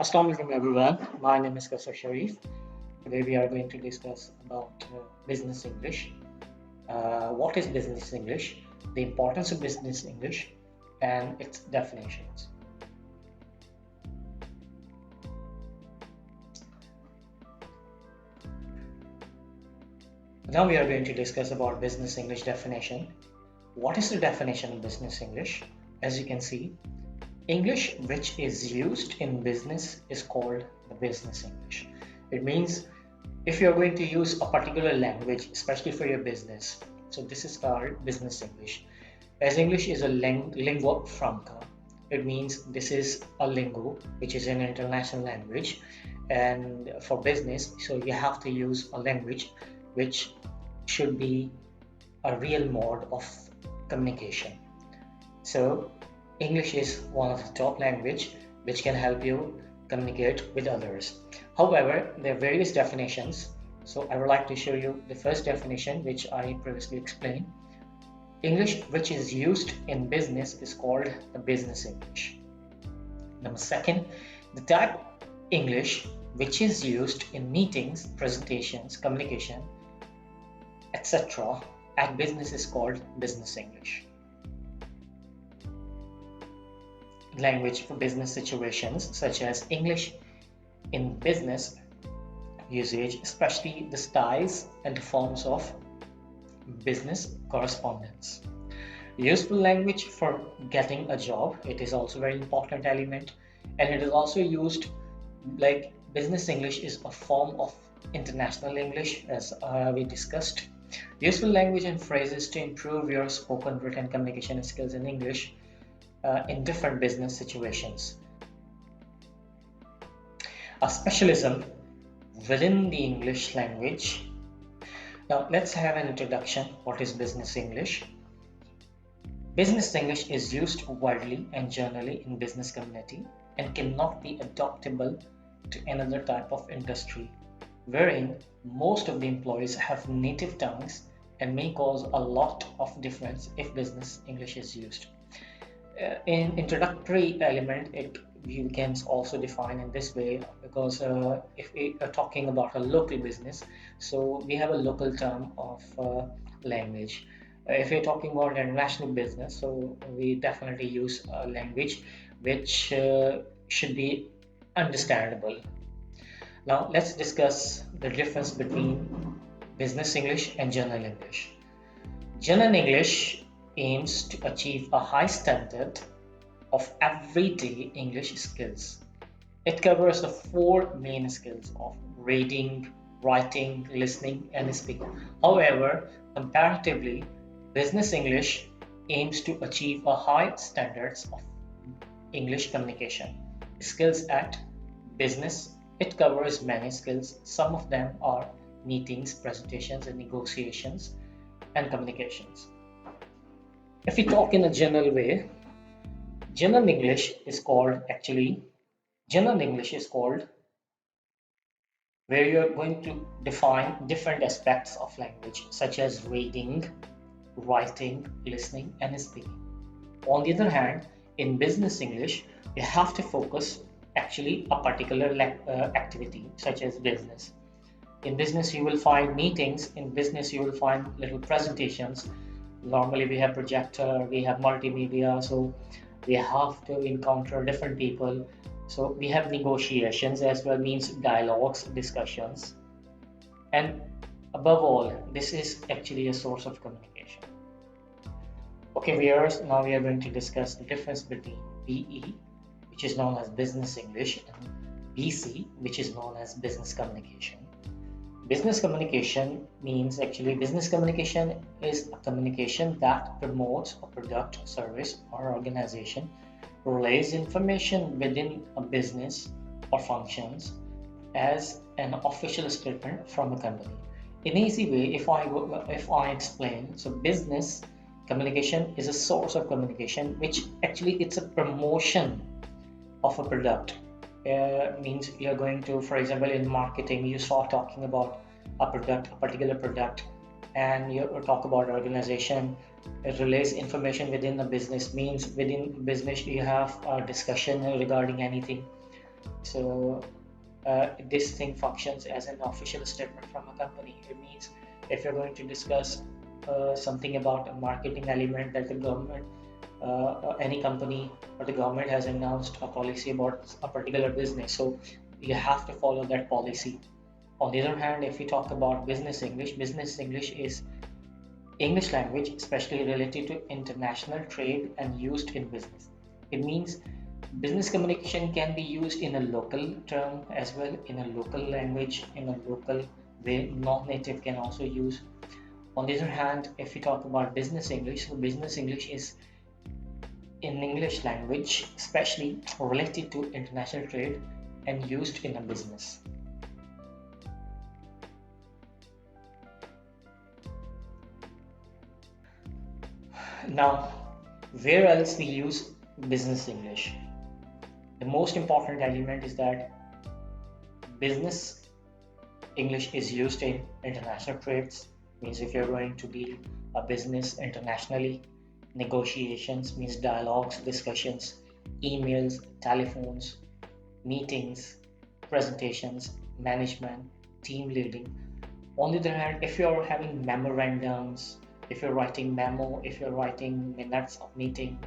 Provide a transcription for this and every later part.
Assalamu alaikum everyone. My name is Qaiser Sharif. Today we are going to discuss about business English. What is business English? The importance of business English and its definitions. Now we are going to discuss about business English definition. What is the definition of business English? As you can see, English which is used in business is called the business English. It means if you're going to use a particular language, especially for your business, so this is called business English. As English is a lingua franca, it means this is a lingo which is an international language, and for business, so you have to use a language which should be a real mode of communication. So English is one of the top language which can help you communicate with others. However, there are various definitions. So I would like to show you the first definition which I previously explained. English which is used in business is called the business English. Number second, the type English which is used in meetings, presentations, communication, etc. at business is called business English. Language for business situations such as English in business usage, especially the styles and forms of business correspondence. Useful language for getting a job, it is also a very important element, and it is also used like business English is a form of international English as we discussed. Useful language and phrases to improve your spoken written communication skills in English in different business situations. A specialism within the English language. Now let's have an introduction. What is business English? Business English is used widely and generally in business community and cannot be adaptable to another type of industry, wherein most of the employees have native tongues and may cause a lot of difference if business English is used. In introductory element, we can also define in this way because if we are talking about a local business, so we have a local term of language. If we're talking about international business, so we definitely use a language which should be understandable. Now let's discuss the difference between business English and general English. General English aims to achieve a high standard of everyday English skills. It covers the four main skills of reading, writing, listening, and speaking. However, comparatively, business English aims to achieve a high standards of English communication. Skills at business, it covers many skills. Some of them are meetings, presentations, and negotiations, and communications. If we talk in a general way, general English is called where you're going to define different aspects of language such as reading, writing, listening, and speaking. On the other hand, in business English, you have to focus actually a particular activity such as business. In business, you will find meetings. In business, you will find little presentations. Normally we have projector, we have multimedia, so we have to encounter different people. So we have negotiations as well, means dialogues, discussions, and above all, this is actually a source of communication. Okay viewers, now we are going to discuss the difference between BE, which is known as business English, and BC, which is known as business communication. Business communication means actually business communication is a communication that promotes a product, service, or organization, relays information within a business or functions as an official statement from a company. In easy way, if I explain, so business communication is a source of communication which actually it's a promotion of a product. Means you're going to, for example, in marketing, you start talking about a product, a particular product, and you talk about organization. It relays information within the business, means within business you have a discussion regarding anything. So this thing functions as an official statement from a company. It means if you're going to discuss something about a marketing element that the government, any company or the government has announced a policy about a particular business, so you have to follow that policy. On the other hand, if we talk about business English is English language especially related to international trade and used in business. It means business communication can be used in a local term as well, in a local language, in a local way. Non-native can also use. On the other hand, if we talk about business English, so business English is in English language, especially related to international trade and used in a business. Now, where else we use business English? The most important element is that business English is used in international trades, means if you're going to deal a business internationally, negotiations means dialogues, discussions, emails, telephones, meetings, presentations, management, team leading. On the other hand, if you're having memorandums, if you're writing memo, if you're writing minutes of meeting,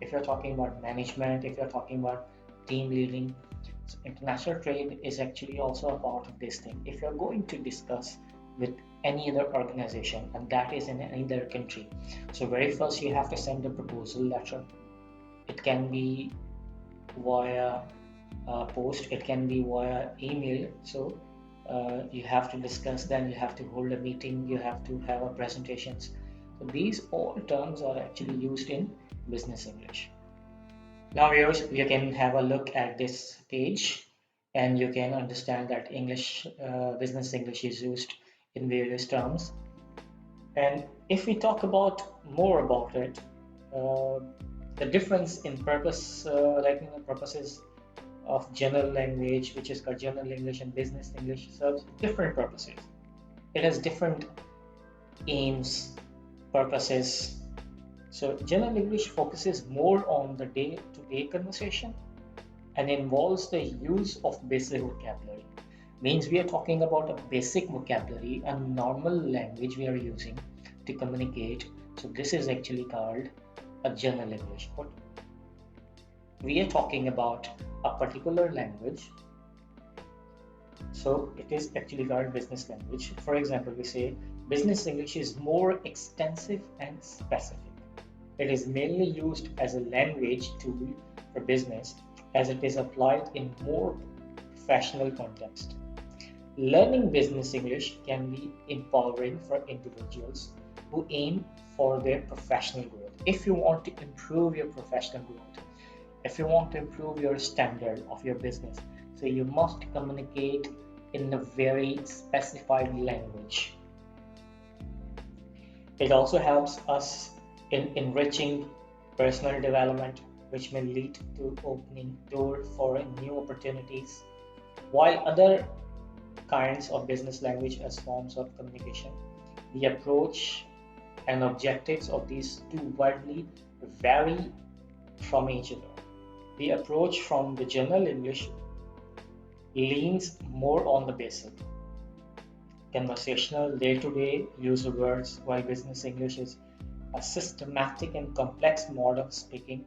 if you're talking about management, if you're talking about team leading, so international trade is actually also a part of this thing. If you're going to discuss with any other organization and that is in any other country, so very first you have to send a proposal letter. It can be via post, it can be via email. So you have to discuss, then you have to hold a meeting, you have to have a presentations. So these all terms are actually used in business English. Now viewers, you can have a look at this page and you can understand that business English is used in various terms. And if we talk about more about it, uh, the difference in purpose, purposes of general language, which is called general English, and business English serves different purposes. It has different aims, purposes. So general English focuses more on the day-to-day conversation and involves the use of basic vocabulary. Means we are talking about a basic vocabulary, a normal language we are using to communicate. So this is actually called a general English. But we are talking about a particular language, so it is actually called business language. For example, we say business English is more extensive and specific. It is mainly used as a language tool for business as it is applied in more professional context. Learning business English can be empowering for individuals who aim for their professional growth. If you want to improve your professional growth, if you want to improve your standard of your business, so you must communicate in a very specified language. It also helps us in enriching personal development, which may lead to opening doors for new opportunities, while other kinds of business language as forms of communication. The approach and objectives of these two widely vary from each other. The approach from the general English leans more on the basic, conversational, day-to-day use of words, while business English is a systematic and complex mode of speaking.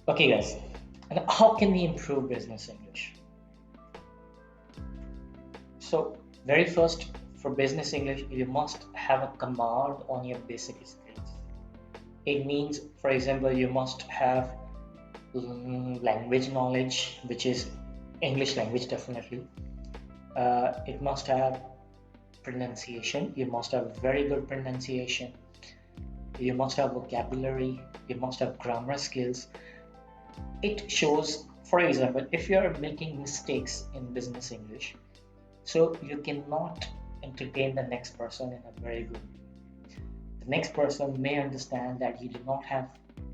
Okay, guys, and how can we improve business English? So, very first, for business English, you must have a command on your basic skills. It means, for example, you must have language knowledge, which is English language definitely. It must have pronunciation. You must have very good pronunciation. You must have vocabulary. You must have grammar skills. It shows, for example, if you are making mistakes in business English, so you cannot entertain the next person in a very good way. The next person may understand that you do not have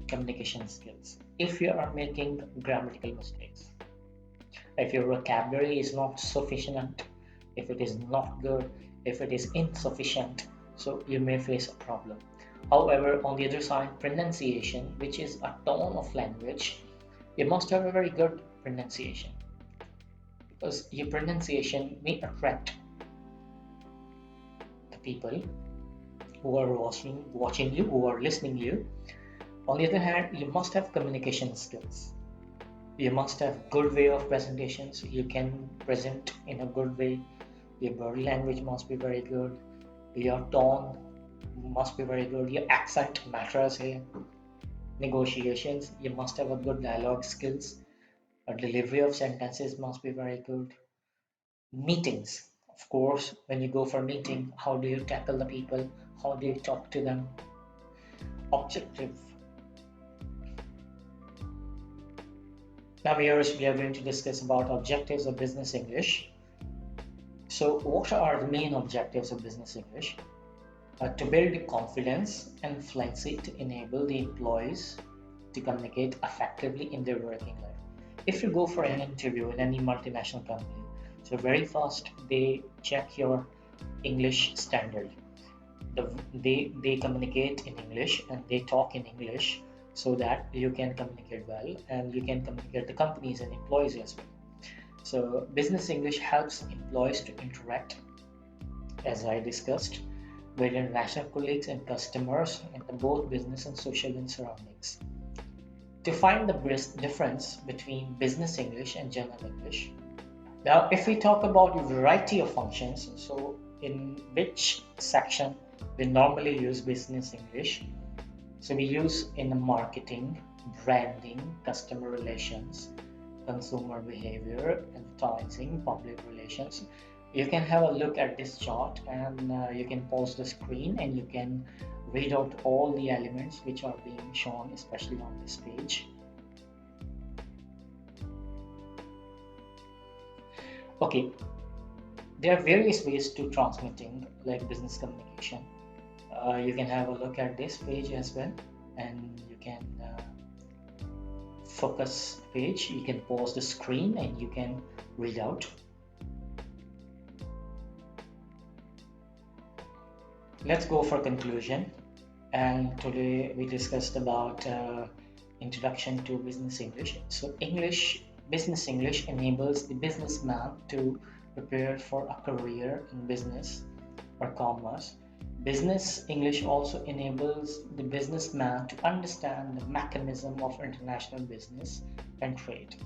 communication skills if you are making grammatical mistakes, if your vocabulary is not sufficient, if it is not good, if it is insufficient, so you may face a problem. However, on the other side, pronunciation, which is a tone of language, You must have a very good pronunciation, because your pronunciation may attract the people who are watching you, who are listening to you. On the other hand, you must have communication skills. You must have good way of presentations. You can present in a good way. Your body language must be very good. Your tone must be very good. Your accent matters here. Negotiations, you must have a good dialogue skills. A delivery of sentences must be very good. Meetings, of course, when you go for a meeting, how do you tackle the people? How do you talk to them? Objective. Now viewers, we are going to discuss about objectives of business English. So what are the main objectives of business English? To build confidence and fluency to enable the employees to communicate effectively in their working life. If you go for an interview in any multinational company, so very fast they check your English standard. They communicate in English and they talk in English so that you can communicate well and you can communicate the companies and employees as well. So business English helps employees to interact, as I discussed, with international colleagues and customers in both business and social surroundings. To find the difference between business English and general English. Now, if we talk about a variety of functions, so in which section we normally use business English? So we use in marketing, branding, customer relations, consumer behavior, advertising, public relations. You can have a look at this chart and you can pause the screen and you can read out all the elements which are being shown, especially on this page. Okay, there are various ways to transmitting like business communication. You can have a look at this page as well, and you can focus page. You can pause the screen and you can read out. Let's go for conclusion. And today we discussed about introduction to business English. So business English enables the businessman to prepare for a career in business or commerce. Business English also enables the businessman to understand the mechanism of international business and trade.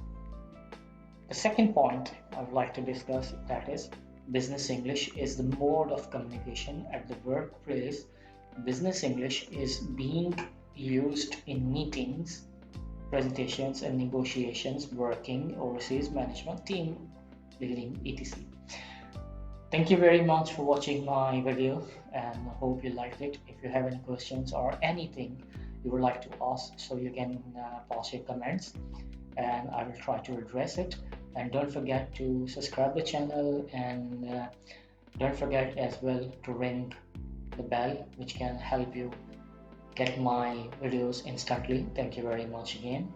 The second point I would like to discuss, that is, business English is the mode of communication at the workplace. Business English is being used in meetings, presentations and negotiations, working overseas, management, team leading, etc. Thank you very much for watching my video and I hope you liked it. If you have any questions or anything you would like to ask, so you can post your comments and I will try to address it. And don't forget to subscribe the channel and don't forget as well to ring the bell, which can help you get my videos instantly. Thank you very much again.